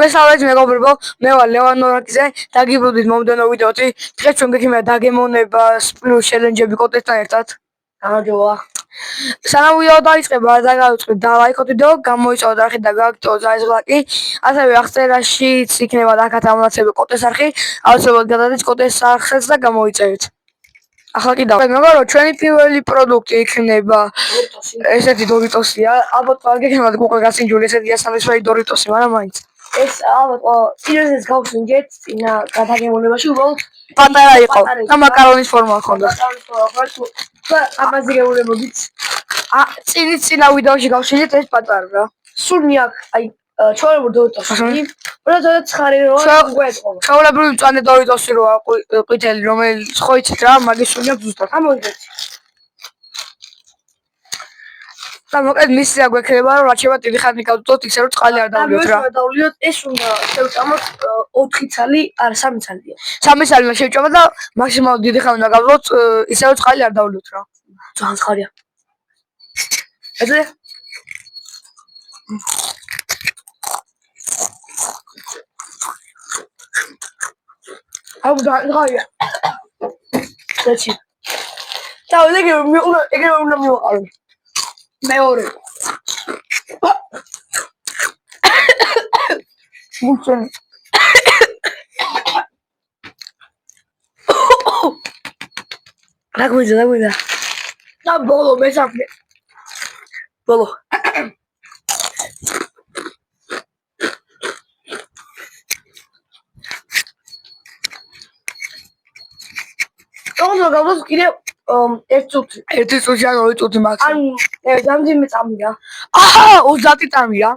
მოგესალმებით მეგობრებო, მე ვარ ლევან ნორაკიძე, დაგიბრუნდით მომდევნო ვიდეოთი. დღეს ჩვენ გექიმია დაგემონებას პლუს ჩელენჯები კოტესთან ერთად. გამარჯობა. სანამ ვიდეო დაიწყება, არ დაგავიწყდით და ლაიქოთ ვიდეო, გამოიწვიოთ არხი და გააკეთოთ ეს ლайკი. ასევე აღწერაშიც იქნება აქეთ ამონაცები კოტეს არხი, აუცილებლად გადადეთ კოტეს არხსაც და გამოიწერეთ. ახლა კიდევ მეგობრო, ჩვენი პირველი პროდუქტი იქნება ესეთი დორიტოსია. ალბათ არ გექნებათ უკვე გასინჯული ესეთი ასამისვერი დორიტოსი, მაგრამ მაინც ეს ალბათ სირიოზეს გავსინჯეთ წინა გადაგემონებაში, უბრალოდ პატარა იყო და მაკარონის ფორმა ჰქონდა. და ამაზე გეუბნებოდით. წინა ვიდეოში გავსინჯეთ ეს პატარა რა. სულ მიაქ აი ჩვეულებრივ დორიტოსი. უბრალოდ ცხარი როა გვეთყობა. ჩვეულებრივ მწვანე დორიტოსი როა ყვითელი, რომელიც ხო იცით რა, მაგის სული აქვს ზუსტად. ამოიგეთ. და მოკლედ მისია გვექნება რომ რაც შეიძლება დიდი ხანი გავდოთ ისე რომ წყალი არ დავლიოთ რა. დავლიოთ ეს უნდა შევჭამოთ 4 ცალი, არა 3 ცალია. 3 ცალი უნდა შევჭამოთ და მაქსიმალურად დიდი ხანი უნდა გავდოთ ისე რომ წყალი არ დავლიოთ რა. ძალიან ცხარია. ესე აუ ძალიან έτσι. და ეგრე უნდა მივაყარო. მეორე. მუჩენ. დაგვიდა. და ბოლო მესამე. ბოლო. თუმცა გავდოთ კიდევ ერთი წუთი ან 2 წუთი მაქსიმუმ. ანუ დამძიმე წამია. 30 წამია.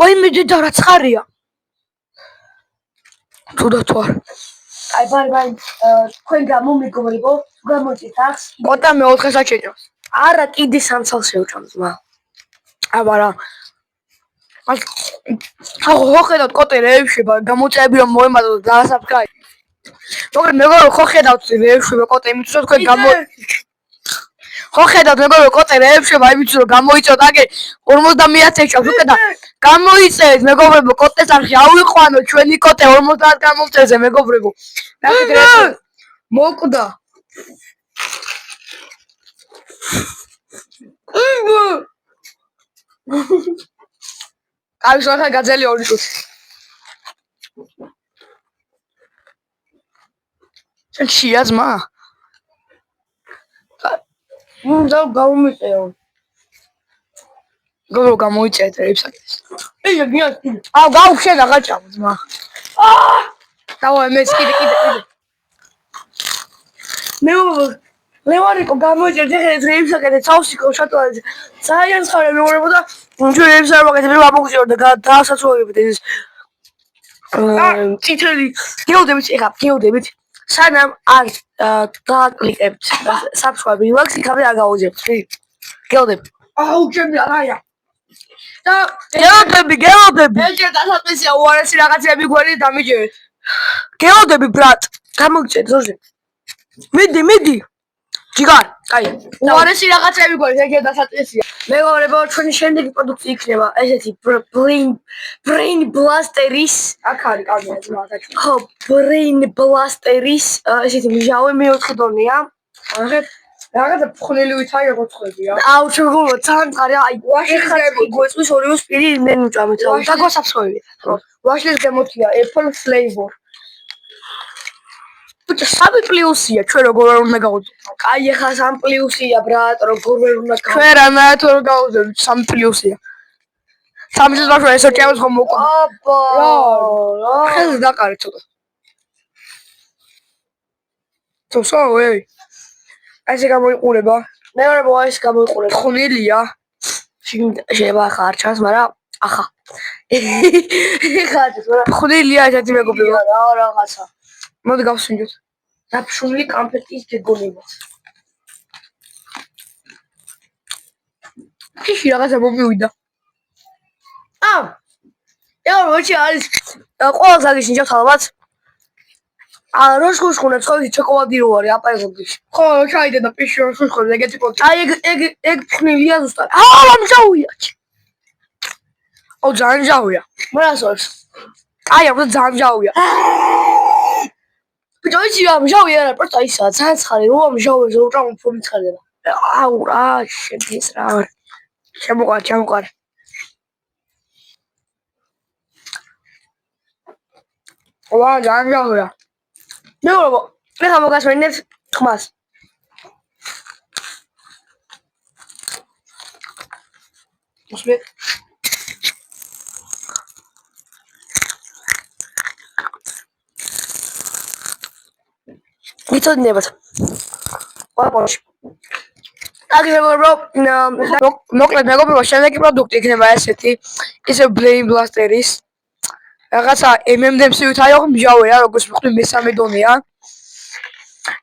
ой მე და რა ცხარია. თუდა თუ არ. აი ბარ თქვენ გამომიგობრებო, გამოიწით ახს. კოტა მე 4-ს აჩეჭავს. არა, კიდე 3 ცალს შევჭამს მა. აბარა. ხო ხედავთ კოტე რეებში გამოწეები რომ მოემატოთ და დასაფრკაი. მოკლედ მეგობრო ხო ხედავთ რეებში კოტე იმით რომ თქვენ ხო ხედავთ მეგობრო კოტე რეებში იმით რომ გამოიწოთ აგე 50 ეჭავს უკვე და გამოიწერეთ მეგობრებო კოტეს არხი ავიყვანო ჩვენი კოტე 50 გამომწერზე მეგობრებო. ნახეთ რეებში მოკვდა. აი შეხა გაძელი 2 წუთი. შეიაზმა. და გამომიწერო. გოგო გამოიწერეთ რეებსაც. ეე გიას. აუ გავშენ აღაჭამ ძმა. დავა მე კიდე. მე ლევარიკო გამოიწერეთ ეს რეებსაც თავსიკო შატოაზე. ძალიან ხარ მეუბნებო და ჩვენ რეებს არ ვაკეთებ რომ ამოგზიარო და დაასაცურებთ ეს წითელი გეოდებით. სანამ არ დააკლიკებთ subscribe ლაიქს იქამდე არ გავუძიებთ. გეოდები. აუ ჩემი არაა. და გეოდები. ეჭე დასაწყისია უარესი რაღაცები გვერი დამიჯერეთ. გეოდები ბრატ. გამოგჭეთ ზოზე. მიდი. ჯიგარ, კაი. უარესი რაღაცები გვერი ეგე დასაწყისია. მეგობრებო, ჩვენი შემდეგი პროდუქტი იქნება ესეთი brain blaster-ის. აქ არის კამერა ძმათა. ხო, brain blaster-ის ესეთი მჟავე მე-4 დონეა. ნახეთ, რაღაცა ფხნილივით არის გოცხებია. აუ შეგულო, ძალიან მყარია. აი, ვაშლისგები გვეწყვის ორივე სპირი იმენ უჭამეთ. და გვასაფსოებით. ვაშლის გემოთია apple flavor. ბიჭო 3 პლუსია ჩვენ როგორ არ უნდა გავუძებთ. კაი ახლა 3 პლუსია ბრატ, როგორ ვერ უნდა გავუძებთ. ჩვენ რანაირად ვერ გავუძებთ 3 პლუსია. 3 წელს ვაშვა ეს ოჭამს ხომ მოკვა. აბა. რა. ხელს დაყარე ცოტა. ვეი. ესე გამოიყურება. მეუბნებო ეს გამოიყურება. ხუნილია. შეიძლება ახლა არ ჩანს, მაგრამ ახლა. ხაჭს, მაგრამ ხუნილია ესეთი მეგობრებო. რაღაცა. მოდი გავსინჯოთ. დაფშული კონფეტის გეგონება. ფიში რაღაცა მომივიდა. როჩი არის ყველას აგიშინჯავთ ალბათ. როშხუშხუნებს ხო ის ჩოკოლადი რო არის აპაიგოდში. ხო, ჩაიდე და ფიში როშხუშხუნებს ეგეთი პოტი. აი ეგ ფხნილია ზუსტად. ამჟავია. ძალიან მჟავია. მრასორს. აი, აბა ძალიან მჟავია. ბიჭო, იცი რა, მჟავი არა, პროტა ისა, ძალიან ცხარი, რო მჟავებს, რო ჭამ უფრო მცხარდება. აუ, რა, შედის რა. შემოყარ. ვა, ძალიან მჟავია. მეუბნებო, ეხლა მოგასმენდეთ ხმას. მოსმე. მიწოდინებათ. ყველაფერში. მოკლედ მეგობრებო, შემდეგი პროდუქტი იქნება ესეთი, ისე Blame Blaster-ის. რაღაცა MM-ს-ით აიღო მჟავე რა, როგორც ვხვდი მესამე დონეა.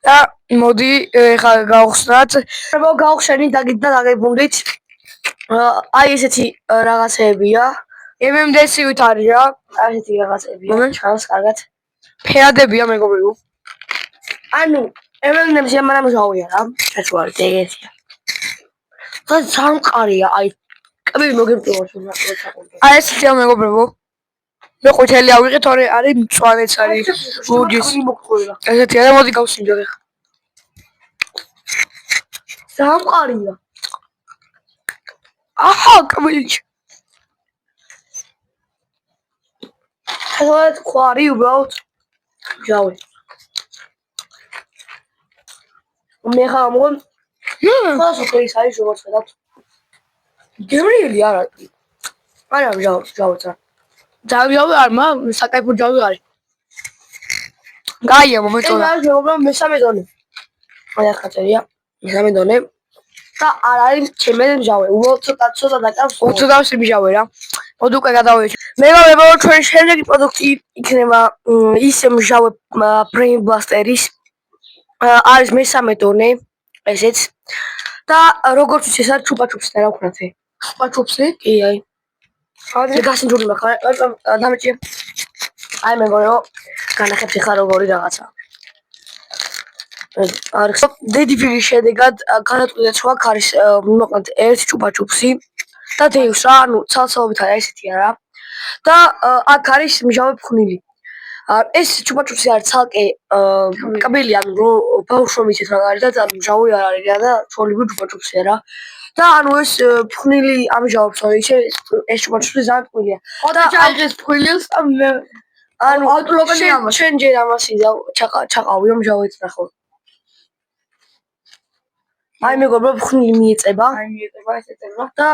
და მოდი ეხლა გავხსნათ. გავხსენით და დაგებუნდით. აი ესეთი რაღაცეებია. MM-ს-ით არის რა. აი ესეთი რაღაცეებია. ჩანს კარგად. ფეადებია მეგობრებო. ანუ MM-ს ამანა მჟავია რა. ეს ვარ ეგეთია. ძალიან მყარია, აი კაბელი მოგემწევარს უნდა წაყოლო. აი ესეთი მეგობრებო. მე ყვითელი ავიღე, თორე არის მწვანეც არის. ლუჯის. ესეთი არა, მოდი გავსინჯო ეხლა. ძალიან მყარია. აჰა, კაბელი. ახლა ყარი უბრალოდ მჟავი. მე ხა მოგონ ხალხო ის არის როგორც ხედავთ. გემრიელი არა. არა მჟავია. ძალიან არ მა საკაიფო ჯავი არის. გაია მომეწონა. ეს მეგობრებო მესამე დონე. აი ახლა წერია მესამე დონე. და არ არის ჩემი მჟავე. უბრალოდ ცოტა დაკავს. უცოდავს მჟავე რა. მოდი უკვე გადავიდეთ. მეგობრებო ჩვენი შემდეგი პროდუქტი იქნება ისე მჟავე Blame Blaster-ის. არის მესამე დონე ესეც. და როგორც ის არის ჩუპა-ჩუპსი და რა ვქნათ? ჩუპა-ჩუპსი? კი აი. ხადრე გასინჯული მაქვს. დამეჭი. აი მეგობრებო, განახებთ ხა როგორი რაღაცა. არის დედიფირის შედეგად გადაწყვეტეთ სხვა ქარის მოკლედ ერთი ჩუპა-ჩუპსი და დეივს რა, ანუ ცალ-ცალობით არის ესეთია რა. და აქ არის მჟავე ფხვნილი. ეს ჩუპა-ჩუპსი არის ცალკე კაბელი, ანუ რო ბავშვი მიცეთ რა არის და მჟავი არ არის რა და ჩვეულებრივ ჩუპა-ჩუპსია რა. და ანუ ეს ფხვნილი ამჟავებს, ისე ეს ჩუპა-ჩუპსი ძალიან ფხვნილია. და აიღეს ფხვნილს და ანუ ავტოლოგანი ამას. ჩვენ ჯერ ამას ჩაყავიო მჟავეც ნახო. აი მეგობრებო, ფხვნილი მიეწება. აი მიეწება ეს ეწება და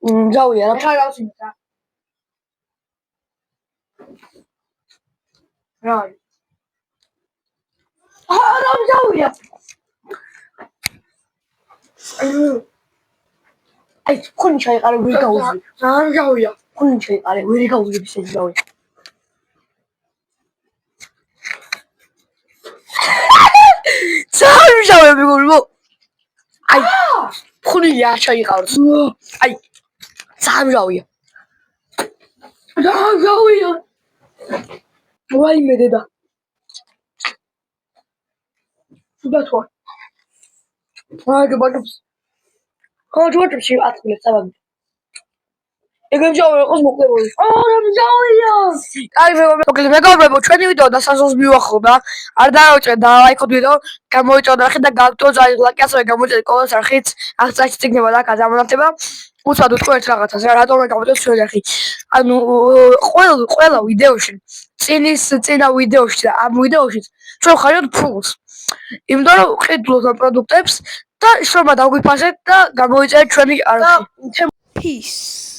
მჟავია რა. ხა გავსინჯეთ რა. რა არის? რა მჟავია. აი ფხვნილი ჩაიყარე ვერ გაუძლებ. რა მჟავია? ფხვნილი ჩაიყარე ვერ გაუძლებ ეს მჟავი. ძალიან მჟავია მეგობრებო. აი ფხვნილი არ ჩაიყაროს. აი ძალიან მჟავია. რა მჟავია? ვაიმე დედა. სუბათვა. აი ჯუბაჯუბს. ხო ჯუბაჯუბში აწილებს საბაგ. ეგ მჟავე იყოს მოკლებოდი. რა მჟავია. აი მეგობრებო, ჩვენი ვიდეო დასასრულს მივახობა. არ დავაჭრეთ და ლაიქოთ ვიდეო, გამოიწოდეთ არხით და გაგვტო ძალიან ლაიქი, ასევე გამოიწოდეთ კოლოს არხით. აღწერაში წიგნება და გამონათება. უცადოთ თქვენ რაღაცას რა, რატომ არ გამოიწოდეთ ჩვენი არხი. ანუ ყველა ვიდეოში, წინა ვიდეოში და ამ ვიდეოში ჩვენ ხარჯავთ ფულს. იმიტომ რომ ყიდულობთ ამ პროდუქტებს და შრომა დაგვიფასეთ და გამოიწერეთ ჩვენი არხი. Peace.